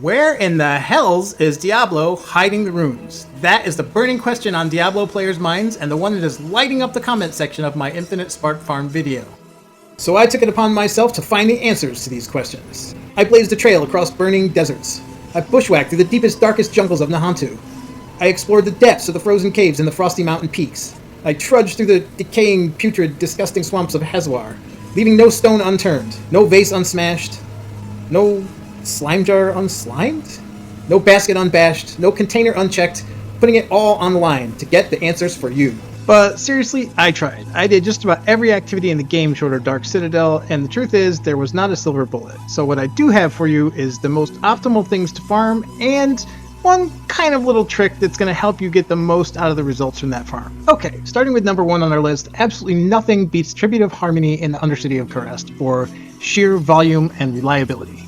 Where in the hells is Diablo hiding the runes? That is the burning question on Diablo players' minds, and the one that is lighting up the comment section of my Infinite Spark Farm video. So I took it upon myself to find the answers to these questions. I blazed a trail across burning deserts. I bushwhacked through the deepest, darkest jungles of Nahantu. I explored the depths of the frozen caves and the frosty mountain peaks. I trudged through the decaying, putrid, disgusting swamps of Hezwar, leaving no stone unturned, no vase unsmashed, no slime jar unslimed, no basket unbashed, no container unchecked, putting it all on the line to get the answers for you. But seriously, I tried. I did just about every activity in the game short of Dark Citadel, and the truth is, there was not a silver bullet. So what I do have for you is the most optimal things to farm, and one kind of little trick that's going to help you get the most out of the results from that farm. Okay, starting with number 1 on our list, absolutely nothing beats Tribute of Harmony in the Undercity of Kurast for sheer volume and reliability.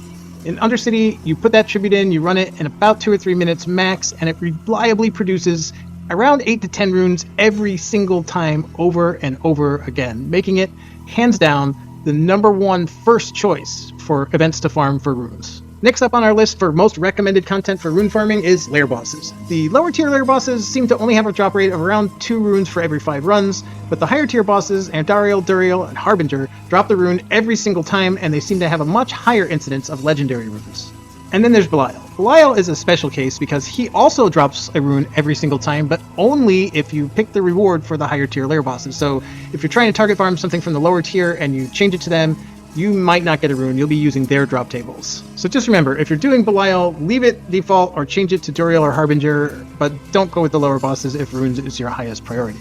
In Undercity, you put that tribute in, you run it in about 2 or 3 minutes max, and it reliably produces around 8 to 10 runes every single time over and over again, making it, hands down, the number 1 first choice for events to farm for runes. Next up on our list for most recommended content for rune farming is lair bosses. The lower tier lair bosses seem to only have a drop rate of around 2 runes for every 5 runs, but the higher tier bosses, Andariel, Duriel, and Harbinger, drop the rune every single time, and they seem to have a much higher incidence of legendary runes. And then there's Belial. Belial is a special case because he also drops a rune every single time, but only if you pick the reward for the higher tier lair bosses. So if you're trying to target farm something from the lower tier and you change it to them, you might not get a rune, you'll be using their drop tables. So just remember, if you're doing Belial, leave it default or change it to Duriel or Harbinger, but don't go with the lower bosses if runes is your highest priority.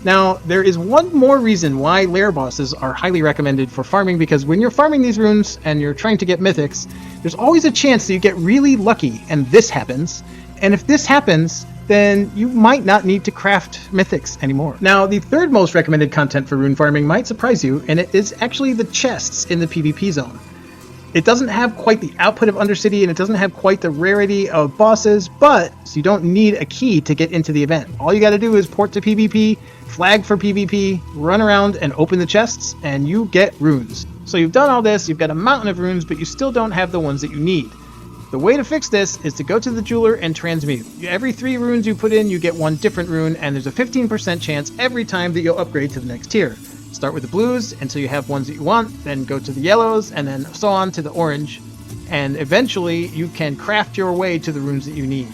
Now, there is one more reason why lair bosses are highly recommended for farming, because when you're farming these runes and you're trying to get mythics, there's always a chance that you get really lucky and this happens. And if this happens, then you might not need to craft mythics anymore. Now, the third most recommended content for rune farming might surprise you, and it is actually the chests in the PvP zone. It doesn't have quite the output of Undercity, and it doesn't have quite the rarity of bosses, but so you don't need a key to get into the event. All you gotta do is port to PvP, flag for PvP, run around and open the chests, and you get runes. So you've done all this, you've got a mountain of runes, but you still don't have the ones that you need. The way to fix this is to go to the jeweler and transmute. Every 3 runes you put in, you get 1 different rune, and there's a 15% chance every time that you'll upgrade to the next tier. Start with the blues until you have ones that you want, then go to the yellows, and then so on to the orange, and eventually you can craft your way to the runes that you need.